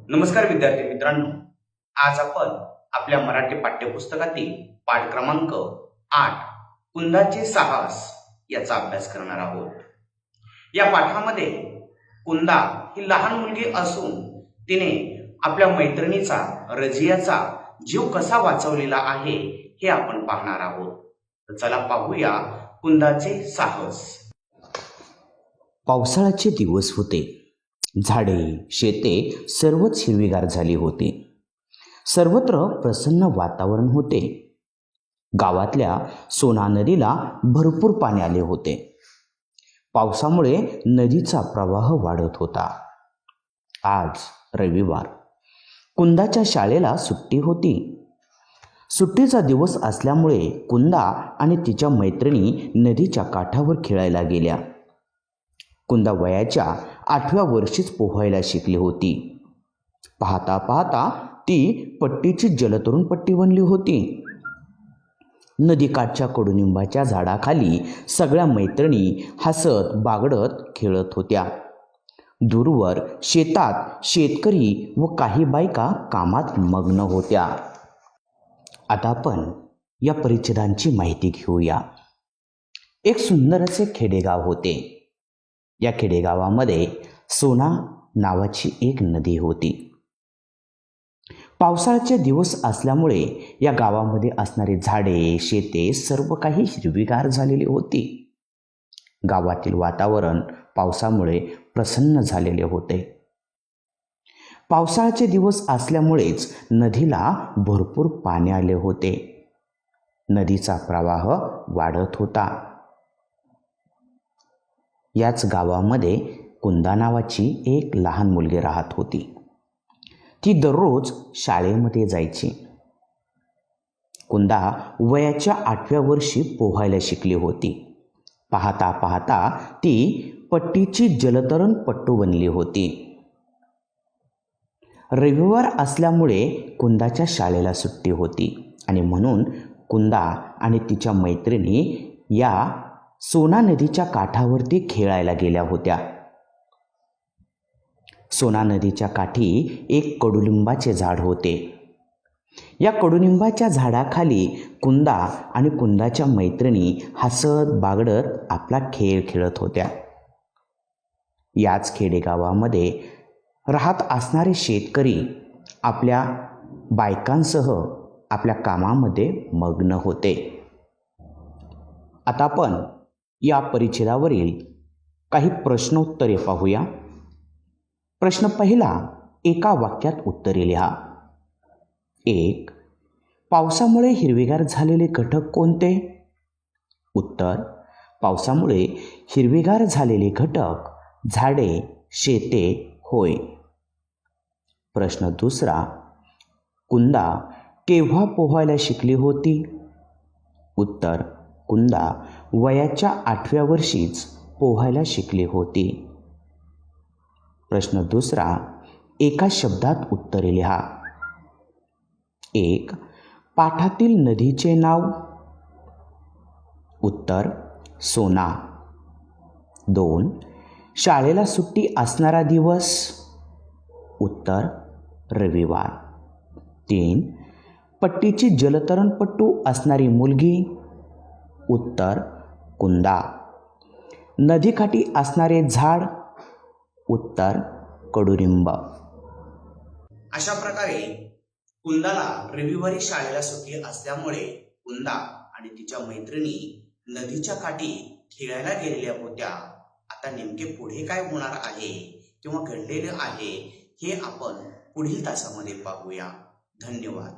नमस्कार विद्यार्थी मित्रांनो, आज आपण आपल्या मराठी पाठ्यपुस्तकातील पाठ क्रमांक 8 कुंदाचे साहस याचा अभ्यास करणार आहोत। या पाठामध्ये कुंदा ही लहान मुलगी असून तिने आपल्या मैत्रिणीचा रजियाचा जीव कसा वाचवलेला आहे हे आपण पाहणार आहोत। तर चला पाहूया कुंदाचे साहस। पावसाळ्याचे दिवस होते। झाडे शेते सर्वच हिरवीगार झाली होती। सर्वत्र प्रसन्न वातावरण होते। गावातल्या सोना नदीला भरपूर पाणी आले होते। पावसामुळे नदीचा प्रवाह वाढत होता। आज रविवार, कुंदाच्या शाळेला सुट्टी होती। सुट्टीचा दिवस असल्यामुळे कुंदा आणि तिच्या मैत्रिणी नदीच्या काठावर खेळायला गेल्या। कुंदा वयाच्या 8व्या वर्षीच पोहायला शिकली होती। पाहता पाहता ती पट्टीची जलतरण पट्टी बनली होती। नदीकाठच्या कडुनिंबाच्या झाडाखाली सगळ्या मैत्रिणी हसत बागडत खेळत होत्या। दूरवर शेतात शेतकरी व काही बायका कामात मग्न होत्या। आता आपण या परिच्छेदांची माहिती घेऊया। एक सुंदर असे खेडेगाव होते। या खेडेगावामध्ये सोना नावाची एक नदी होती। पावसाळ्याचे दिवस असल्यामुळे या गावामध्ये असणारी झाडे शेते सर्व काही हिरवीगार झालेली होती। गावातील वातावरण पावसामुळे प्रसन्न झालेले होते। पावसाळ्याचे दिवस असल्यामुळेच नदीला भरपूर पाणी आले होते। नदीचा प्रवाह वाढत होता। याच गावामध्ये कुंदा नावाची एक लहान मुलगी राहत होती। ती दररोज शाळेमध्ये जायची। कुंदा वयाच्या 8व्या वर्षी पोहायला शिकली होती। पाहता पाहता ती पट्टीची जलतरण पट्टू बनली होती। रविवार असल्यामुळे कुंदाच्या शाळेला सुट्टी होती आणि म्हणून कुंदा आणि तिच्या मैत्रिणी या सोना नदीच्या काठावरती खेळायला गेल्या होत्या। सोना नदीच्या काठी एक कडुलिंबाचे झाड होते। या कडुलिंबाच्या झाडाखाली कुंदा आणि कुंदाच्या मैत्रिणी हसत बागडत आपला खेळ खेळत होत्या। याच खेडेगावामध्ये राहत असणारे शेतकरी आपल्या बायकांसह आपल्या कामामध्ये मग्न होते। आता आपण या परिच्छेदावरील काही प्रश्नोत्तरे पाहूया। प्रश्न पहिला, एका वाक्यात उत्तरे लिहा। 1. पावसामुळे हिरवेगार झालेले घटक कोणते? उत्तर, पावसामुळे हिरवेगार झालेले घटक झाडे शेते होय। प्रश्न दुसरा, कुंदा केव्हा पोहायला शिकली होती? उत्तर, कुंदा वयाच्या 8व्या वर्षीच पोहायला शिकली होती। प्रश्न दुसरा, एका शब्दात उत्तरे लिहा। 1. पाठातील नदीचे नाव? उत्तर, सोना। 2. शाळेला सुट्टी असणारा दिवस? उत्तर, रविवार। 3. पट्टीची जलतरणपट्टू असणारी मुलगी? उत्तर, कुंदा। नदीकाठी असणारे झाड? उत्तर, कडुलिंब। अशा प्रकारे कुंदाला रविवारी शाळेला सुट्टी असल्यामुळे कुंदा आणि तिच्या मैत्रिणी नदीच्या काठी खेळायला गेलेल्या होत्या। आता नेमके पुढे काय होणार आहे किंवा घडलेले आहे हे आपण पुढील तासामध्ये पाहूया। धन्यवाद।